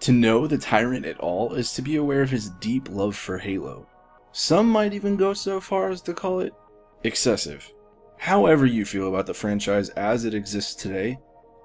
To know the Tyrant at all is to be aware of his deep love for Halo. Some might even go so far as to call it excessive. However you feel about the franchise as it exists today,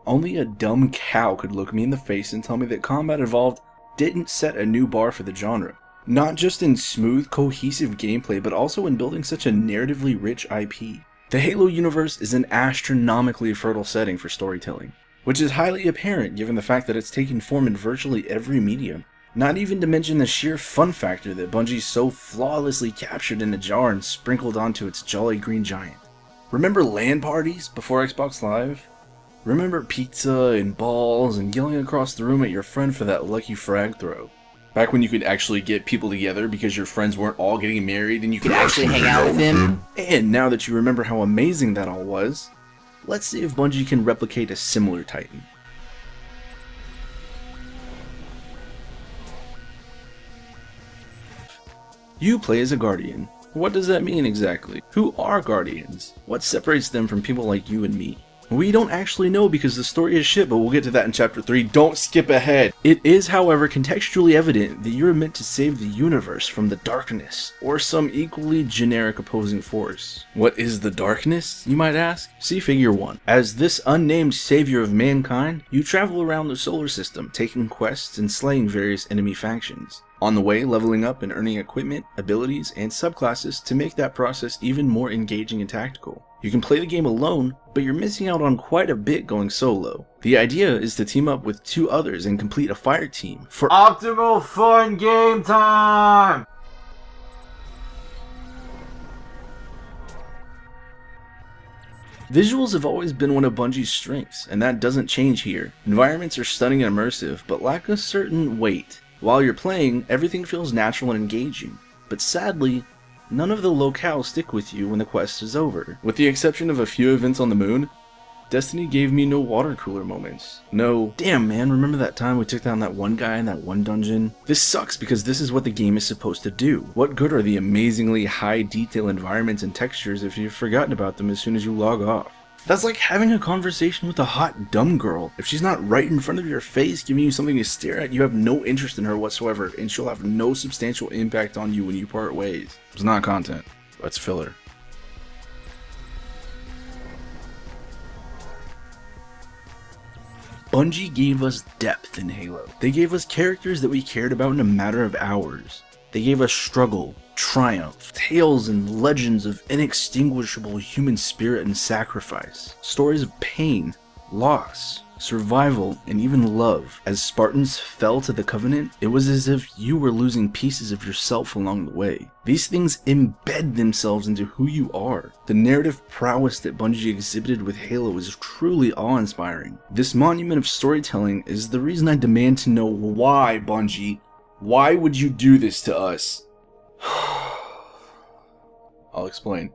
only a dumb cow could look me in the face and tell me that Combat Evolved didn't set a new bar for the genre. Not just in smooth, cohesive gameplay, but also in building such a narratively rich IP. The Halo universe is an astronomically fertile setting for storytelling, which is highly apparent given the fact that it's taken form in virtually every medium. Not even to mention the sheer fun factor that Bungie so flawlessly captured in a jar and sprinkled onto its jolly green giant. Remember LAN parties before Xbox Live? Remember pizza and balls and yelling across the room at your friend for that lucky frag throw? Back when you could actually get people together because your friends weren't all getting married and you could actually hang out with them? And now that you remember how amazing that all was, let's see if Bungie can replicate a similar Titan. You play as a Guardian. What does that mean exactly? Who are Guardians? What separates them from people like you and me? We don't actually know because the story is shit, but we'll get to that in Chapter 3. Don't skip ahead! It is, however, contextually evident that you're meant to save the universe from the darkness, or some equally generic opposing force. What is the darkness, you might ask? See Figure 1. As this unnamed savior of mankind, you travel around the solar system, taking quests and slaying various enemy factions. On the way, leveling up and earning equipment, abilities, and subclasses to make that process even more engaging and tactical. You can play the game alone, but you're missing out on quite a bit going solo. The idea is to team up with 2 others and complete a fire team for optimal fun game time! Visuals have always been one of Bungie's strengths, and that doesn't change here. Environments are stunning and immersive, but lack a certain weight. While you're playing, everything feels natural and engaging, but sadly, none of the locales stick with you when the quest is over. With the exception of a few events on the moon, Destiny gave me no water cooler moments. No, damn man, remember that time we took down that one guy in that one dungeon? This sucks because this is what the game is supposed to do. What good are the amazingly high detail environments and textures if you've forgotten about them as soon as you log off? That's like having a conversation with a hot dumb girl. If she's not right in front of your face giving you something to stare at, you have no interest in her whatsoever, and she'll have no substantial impact on you when you part ways. It's not content, it's filler. Bungie gave us depth in Halo. They gave us characters that we cared about in a matter of hours. They gave us struggle, triumph, tales and legends of inextinguishable human spirit and sacrifice, stories of pain, loss, survival, and even love. As Spartans fell to the Covenant, it was as if you were losing pieces of yourself along the way. These things embed themselves into who you are. The narrative prowess that Bungie exhibited with Halo is truly awe-inspiring. This monument of storytelling is the reason I demand to know why, Bungie. Why would you do this to us? I'll explain.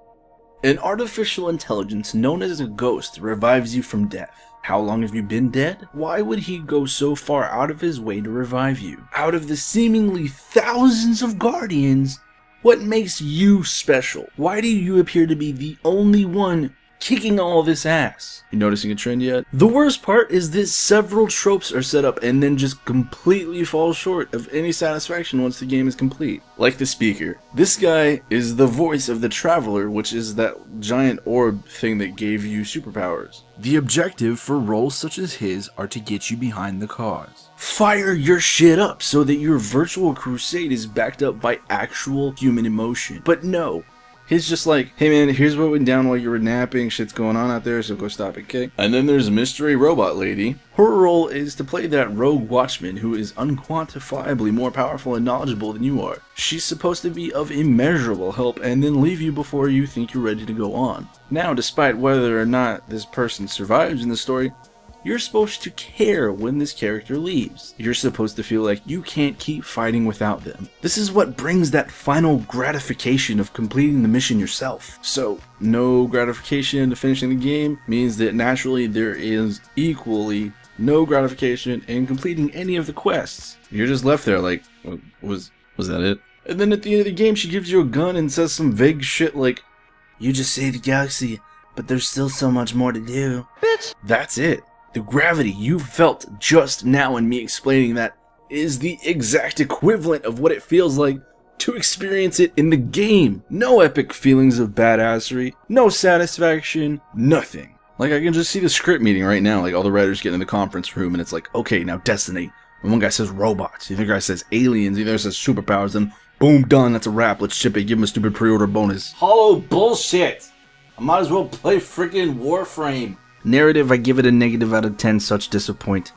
An artificial intelligence known as a ghost revives you from death. How long have you been dead? Why would he go so far out of his way to revive you? Out of the seemingly thousands of Guardians, what makes you special? Why do you appear to be the only one kicking all this ass? You noticing a trend yet? The worst part is that several tropes are set up and then just completely fall short of any satisfaction once the game is complete. Like the speaker. This guy is the voice of the Traveler, which is that giant orb thing that gave you superpowers. The objective for roles such as his are to get you behind the cause. Fire your shit up so that your virtual crusade is backed up by actual human emotion. But no. He's just like, hey man, here's what went down while you were napping, shit's going on out there, so go stop it, okay? And then there's Mystery Robot Lady. Her role is to play that rogue watchman who is unquantifiably more powerful and knowledgeable than you are. She's supposed to be of immeasurable help and then leave you before you think you're ready to go on. Now, despite whether or not this person survives in the story, you're supposed to care when this character leaves. You're supposed to feel like you can't keep fighting without them. This is what brings that final gratification of completing the mission yourself. So, no gratification to finishing the game means that naturally there is equally no gratification in completing any of the quests. You're just left there like, was that it? And then at the end of the game she gives you a gun and says some vague shit like, you just saved the galaxy, but there's still so much more to do. Bitch! That's it. The gravity you felt just now in me explaining that is the exact equivalent of what it feels like to experience it in the game. No epic feelings of badassery, no satisfaction, nothing. Like, I can just see the script meeting right now, like all the writers get in the conference room and it's like, okay, now Destiny. And one guy says robots, the other guy says aliens, the other says superpowers, and boom, done, that's a wrap, let's ship it, give him a stupid pre-order bonus. Hollow bullshit! I might as well play freaking Warframe. Narrative, I give it a negative out of 10, such disappoint.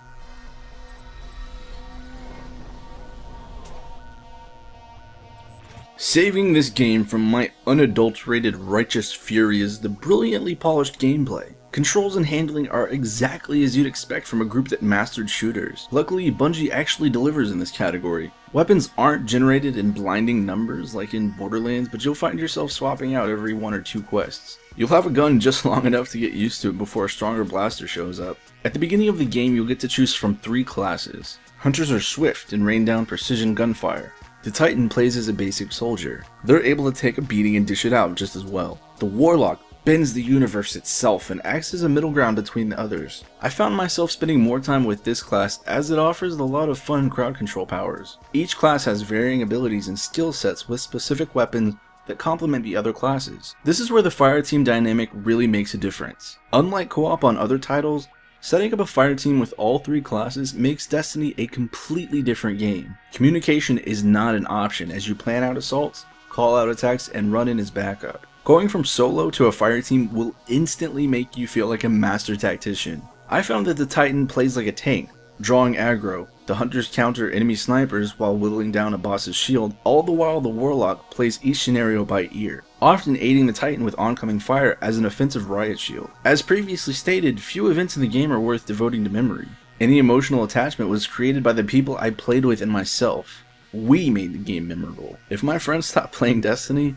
Saving this game from my unadulterated righteous fury is the brilliantly polished gameplay. Controls and handling are exactly as you'd expect from a group that mastered shooters. Luckily, Bungie actually delivers in this category. Weapons aren't generated in blinding numbers like in Borderlands, but you'll find yourself swapping out every 1 or 2 quests. You'll have a gun just long enough to get used to it before a stronger blaster shows up. At the beginning of the game, you'll get to choose from 3 classes. Hunters are swift and rain down precision gunfire. The Titan plays as a basic soldier. They're able to take a beating and dish it out just as well. The Warlock bends the universe itself and acts as a middle ground between the others. I found myself spending more time with this class as it offers a lot of fun crowd control powers. Each class has varying abilities and skill sets with specific weapons that complement the other classes. This is where the fireteam dynamic really makes a difference. Unlike co-op on other titles, setting up a fireteam with all 3 classes makes Destiny a completely different game. Communication is not an option as you plan out assaults, call out attacks, and run in as backup. Going from solo to a fireteam will instantly make you feel like a master tactician. I found that the Titan plays like a tank, drawing aggro. The hunters counter enemy snipers while whittling down a boss's shield, all the while the Warlock plays each scenario by ear, often aiding the Titan with oncoming fire as an offensive riot shield. As previously stated, few events in the game are worth devoting to memory. Any emotional attachment was created by the people I played with and myself. We made the game memorable. If my friends stopped playing Destiny,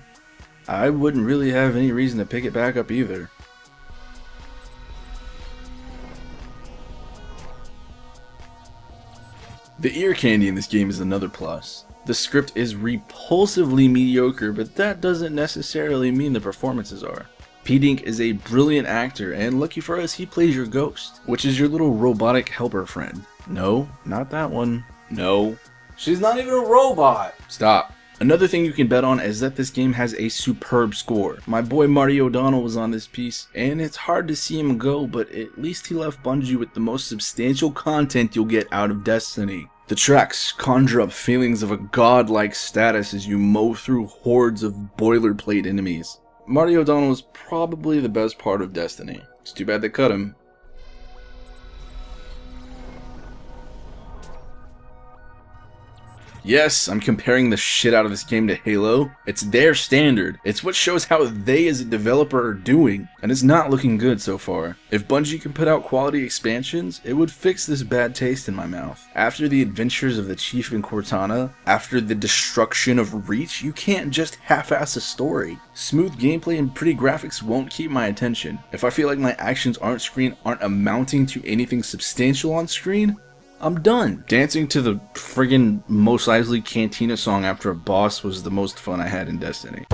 I wouldn't really have any reason to pick it back up either. The ear candy in this game is another plus. The script is repulsively mediocre, but that doesn't necessarily mean the performances are. P-Dink is a brilliant actor, and lucky for us, he plays your ghost, which is your little robotic helper friend. No, not that one. No. She's not even a robot! Stop. Another thing you can bet on is that this game has a superb score. My boy Marty O'Donnell was on this piece, and it's hard to see him go, but at least he left Bungie with the most substantial content you'll get out of Destiny. The tracks conjure up feelings of a godlike status as you mow through hordes of boilerplate enemies. Marty O'Donnell is probably the best part of Destiny. It's too bad they cut him. Yes, I'm comparing the shit out of this game to Halo. It's their standard. It's what shows how they as a developer are doing, and it's not looking good so far. If Bungie can put out quality expansions, it would fix this bad taste in my mouth. After the adventures of the Chief and Cortana, after the destruction of Reach, you can't just half-ass a story. Smooth gameplay and pretty graphics won't keep my attention. If I feel like my actions aren't amounting to anything substantial on screen, I'm done. Dancing to the friggin' Mos Eisley Cantina song after a boss was the most fun I had in Destiny.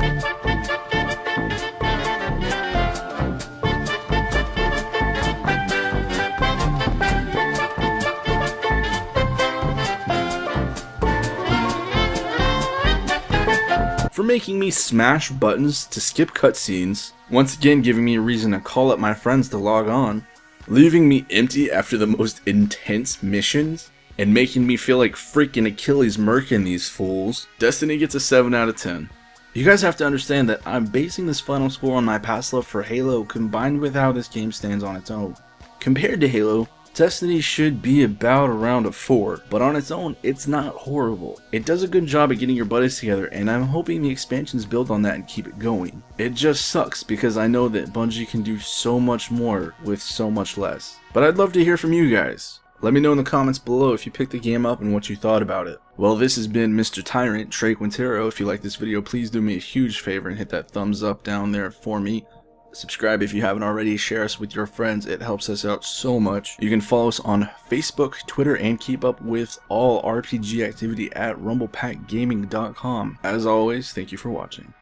For making me smash buttons to skip cutscenes, once again giving me a reason to call up my friends to log on, leaving me empty after the most intense missions, and making me feel like freaking Achilles murking these fools, Destiny gets a 7 out of 10. You guys have to understand that I'm basing this final score on my past love for Halo combined with how this game stands on its own. Compared to Halo, Destiny should be about around a 4, but on its own, it's not horrible. It does a good job at getting your buddies together, and I'm hoping the expansions build on that and keep it going. It just sucks because I know that Bungie can do so much more with so much less. But I'd love to hear from you guys. Let me know in the comments below if you picked the game up and what you thought about it. Well, this has been Mr. Tyrant, Trey Quintero. If you like this video, please do me a huge favor and hit that thumbs up down there for me. Subscribe if you haven't already, share us with your friends, it helps us out so much. You can follow us on Facebook, Twitter, and keep up with all RPG activity at rumblepackgaming.com. As always, thank you for watching.